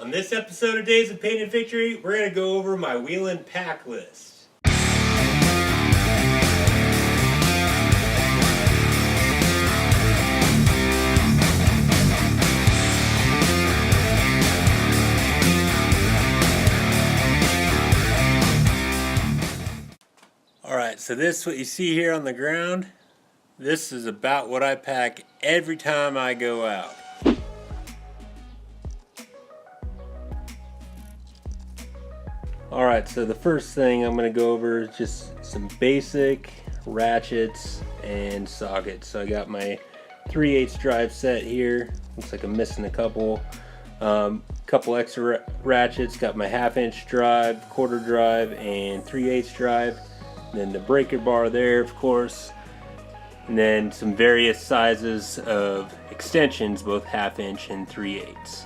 On this episode of Days of Pain and Victory, we're going to go over my wheelin pack list. Alright, so this, what you see here on the ground, this is about what I pack every time I go out. Alright, so the first thing I'm going to go over is just some basic ratchets and sockets. So I got my 3/8 drive set here. Looks like I'm missing a couple. Couple extra ratchets. Got my 1/2" drive, quarter drive, and 3/8 drive. And then the breaker bar there, of course. And then some various sizes of extensions, both 1/2" and 3/8.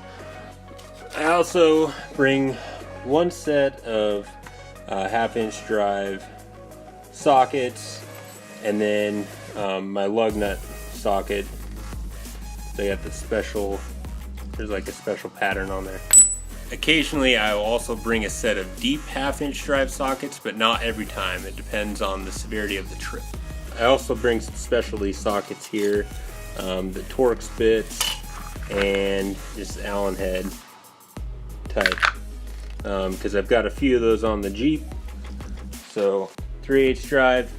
I also bring one set of 1/2" drive sockets, and then my lug nut socket. They got the special, there's like a special pattern on there. Occasionally I will also bring a set of deep 1/2" drive sockets, but not every time. It depends on the severity of the trip. I also bring some specialty sockets here, the torx bits and just Allen head type. Because I've got a few of those on the Jeep. So 3/8 drive,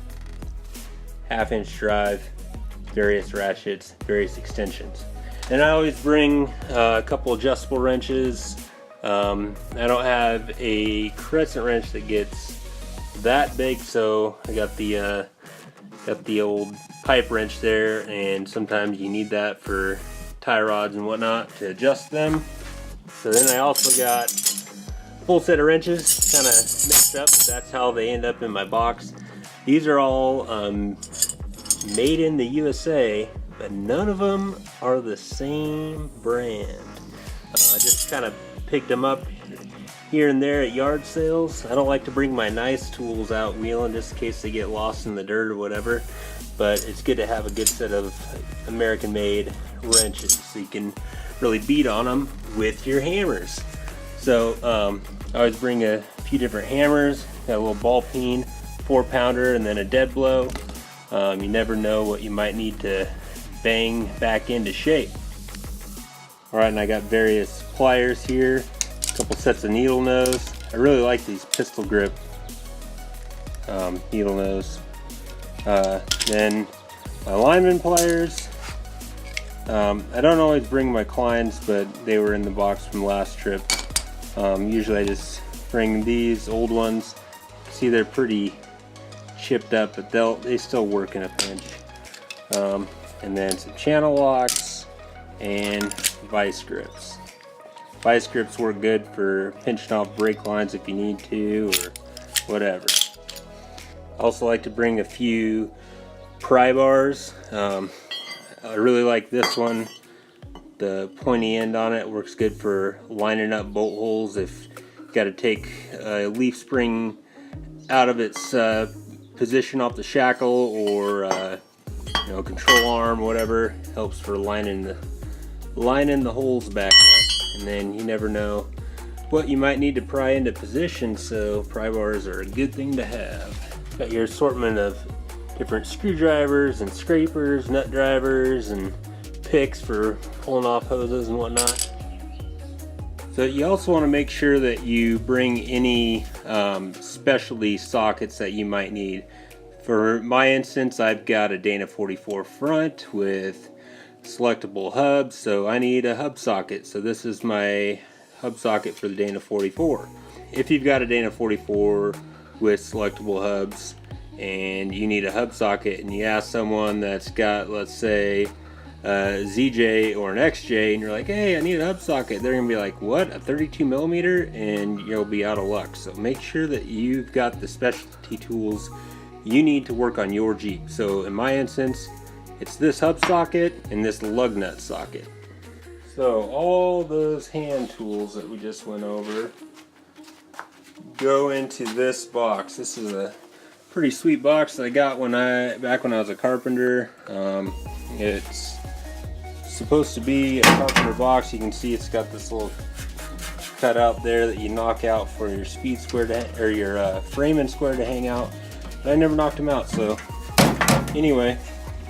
1/2" drive, various ratchets, various extensions. And I always bring a couple adjustable wrenches. I don't have a crescent wrench that gets that big, so I got the old pipe wrench there, and sometimes you need that for tie rods and whatnot to adjust them. So then I also got full set of wrenches, kind of mixed up, but that's how they end up in my box. These are all made in the USA, but none of them are the same brand. I just kind of picked them up here and there at yard sales. I don't like to bring my nice tools out wheeling just in case they get lost in the dirt or whatever, but it's good to have a good set of American made wrenches so you can really beat on them with your hammers. So I always bring a few different hammers. Got a little ball peen, 4-pounder, and then a deadblow. You never know what you might need to bang back into shape. Alright, and I got various pliers here, a couple sets of needle nose. I really like these pistol grip needle nose. Then my lineman pliers. I don't always bring my Kleins, but they were in the box from last trip. Usually I just bring these old ones. See, they're pretty chipped up, but they still work in a pinch. And then some channel locks and vise grips. Vise grips work good for pinching off brake lines if you need to, or whatever. I also like to bring a few pry bars. I really like this one. The pointy end on it works good for lining up bolt holes if you got to take a leaf spring out of its position off the shackle, or control arm, whatever. Helps for lining the holes back up. And then you never know what you might need to pry into position, so pry bars are a good thing to have. Got your assortment of different screwdrivers and scrapers, nut drivers, and picks for pulling off hoses and whatnot. So you also want to make sure that you bring any specialty sockets that you might need. For my instance, I've got a Dana 44 front with selectable hubs, so I need a hub socket. So this is my hub socket for the Dana 44. If you've got a Dana 44 with selectable hubs and you need a hub socket, and you ask someone that's got, let's say, a ZJ or an XJ, and you're like, hey, I need a hub socket, they're gonna be like, what, a 32mm? And you'll be out of luck. So make sure that you've got the specialty tools you need to work on your Jeep. So in my instance, it's this hub socket and this lug nut socket. So all those hand tools that we just went over go into this box. This is a pretty sweet box that I got back when I was a carpenter. It's supposed to be a carpenter box. You can see it's got this little cut out there that you knock out for your speed square to, or your framing square to hang out. But I never knocked them out, so anyway,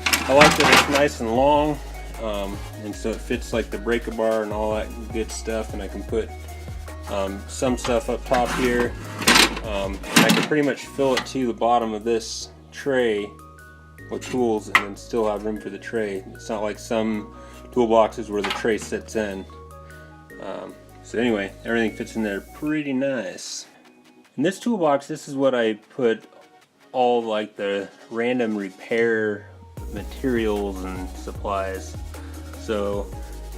I like that it's nice and long, and so it fits like the breaker bar and all that good stuff, and I can put some stuff up top here, and I can pretty much fill it to the bottom of this tray with tools and then still have room for the tray. It's not like some toolboxes where the tray sits in. So anyway, everything fits in there pretty nice. In this toolbox, this is what I put all like the random repair materials and supplies. So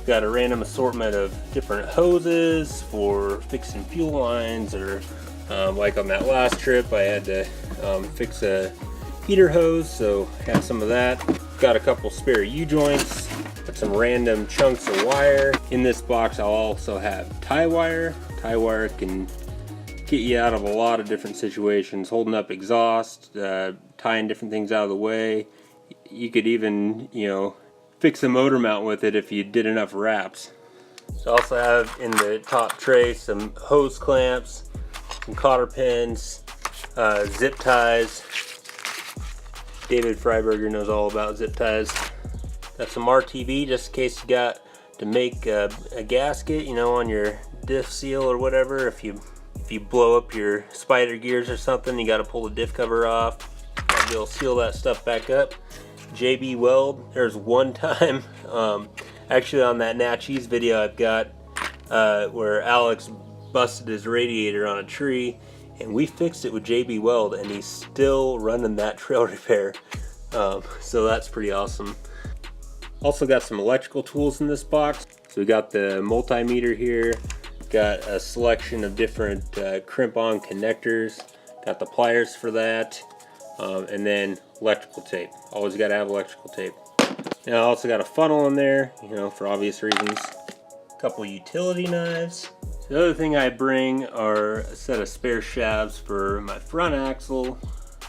got a random assortment of different hoses for fixing fuel lines, or like on that last trip I had to fix a heater hose, so I have some of that. Got a couple spare U-joints, got some random chunks of wire. In this box I'll also have tie wire. Tie wire can get you out of a lot of different situations, holding up exhaust, tying different things out of the way. You could even, you know, fix a motor mount with it if you did enough wraps. So I also have in the top tray some hose clamps, some cotter pins, zip ties. David Freiberger knows all about zip ties. Got some RTV just in case you got to make a gasket, you know, on your diff seal or whatever. If you blow up your spider gears or something, you got to pull the diff cover off. I'll be able to seal that stuff back up. JB Weld. There's one time, actually on that Natchez video I've got, where Alex busted his radiator on a tree, and we fixed it with JB Weld, and he's still running that trail repair. So that's pretty awesome. Also got some electrical tools in this box. So we got the multimeter here, got a selection of different crimp-on connectors, got the pliers for that, and then electrical tape. Always got to have electrical tape. Now I also got a funnel in there, you know, for obvious reasons. A couple utility knives. The other thing I bring are a set of spare shafts for my front axle,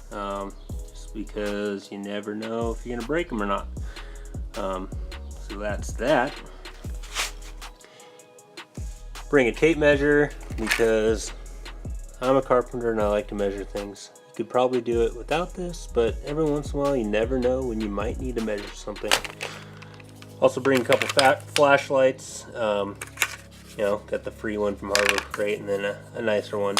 just because you never know if you're gonna break them or not. So that's that. Bring a tape measure because I'm a carpenter and I like to measure things. You could probably do it without this, but every once in a while you never know when you might need to measure something. Also bring a couple flashlights. You know, got the free one from Harbor Freight and then a nicer one.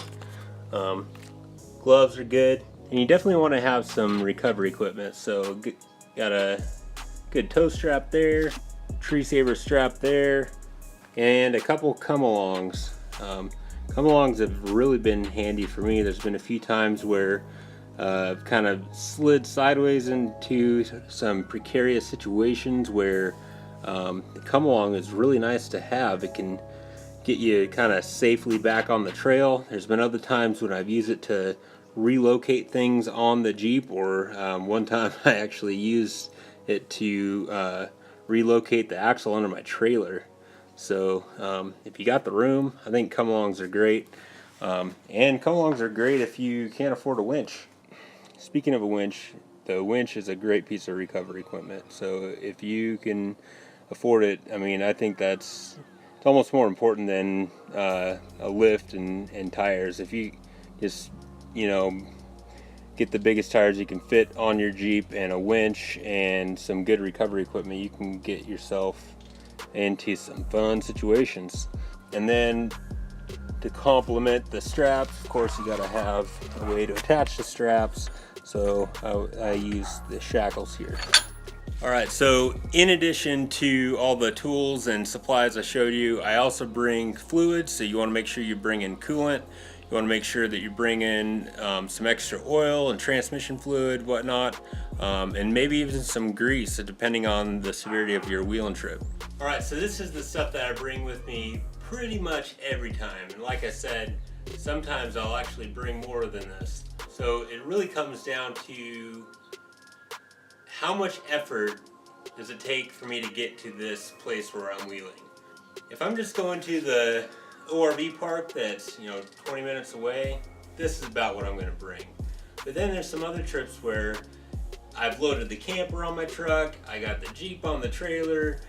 Gloves are good, and you definitely want to have some recovery equipment. So got a good toe strap there, tree saver strap there, and a couple come-alongs. Come-alongs have really been handy for me. There's been a few times where I've kind of slid sideways into some precarious situations where the come-along is really nice to have. It can get you kind of safely back on the trail. There's been other times when I've used it to relocate things on the Jeep, or one time I actually used it to relocate the axle under my trailer. So if you got the room, I think come-alongs are great. And come-alongs are great if you can't afford a winch. Speaking of a winch, the winch is a great piece of recovery equipment. So if you can afford it, I mean, I think it's almost more important than a lift and tires. If you just, you know, get the biggest tires you can fit on your Jeep and a winch and some good recovery equipment, you can get yourself into some fun situations. And then to complement the straps, of course, you got to have a way to attach the straps. So I use the shackles here. Alright, so in addition to all the tools and supplies I showed you, I also bring fluids. So you want to make sure you bring in coolant. You want to make sure that you bring in some extra oil and transmission fluid, whatnot, and maybe even some grease, depending on the severity of your wheeling trip. Alright, so this is the stuff that I bring with me pretty much every time. And like I said, sometimes I'll actually bring more than this. So it really comes down to how much effort does it take for me to get to this place where I'm wheeling. If I'm just going to the ORV park that's, you know, 20 minutes away, this is about what I'm going to bring. But then there's some other trips where I've loaded the camper on my truck, I got the Jeep on the trailer,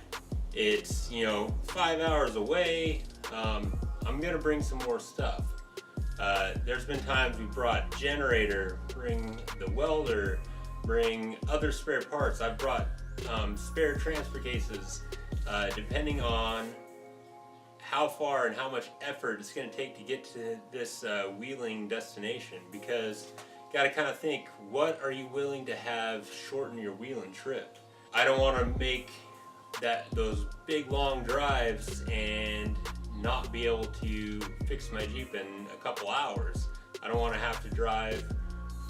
it's, you know, 5 hours away, I'm I'm gonna bring some more stuff. There's been times we brought generator, bring the welder, bring other spare parts. I've brought spare transfer cases, depending on how far and how much effort it's going to take to get to this wheeling destination, because you got to kind of think, what are you willing to have shorten your wheeling trip? I don't want to make those big long drives and not be able to fix my Jeep in a couple hours. I don't want to have to drive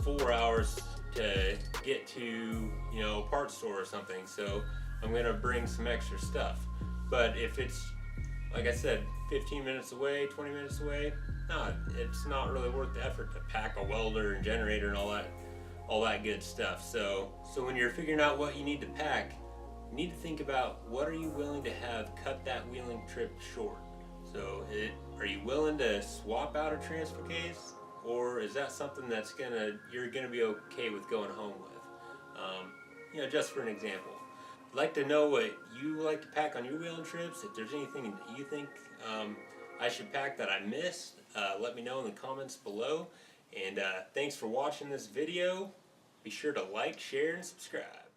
4 hours to get to, you know, a parts store or something. So I'm going to bring some extra stuff. But if it's, like I said, 15 minutes away, 20 minutes away, no, it's not really worth the effort to pack a welder and generator and all that good stuff. So when you're figuring out what you need to pack, you need to think about, what are you willing to have cut that wheeling trip short? So are you willing to swap out a transfer case, or is that something that's you're gonna be okay with going home with? You know, just for an example. I'd like to know what you like to pack on your wheeling trips. If there's anything that you think I should pack that I missed, let me know in the comments below. And thanks for watching this video. Be sure to like, share, and subscribe.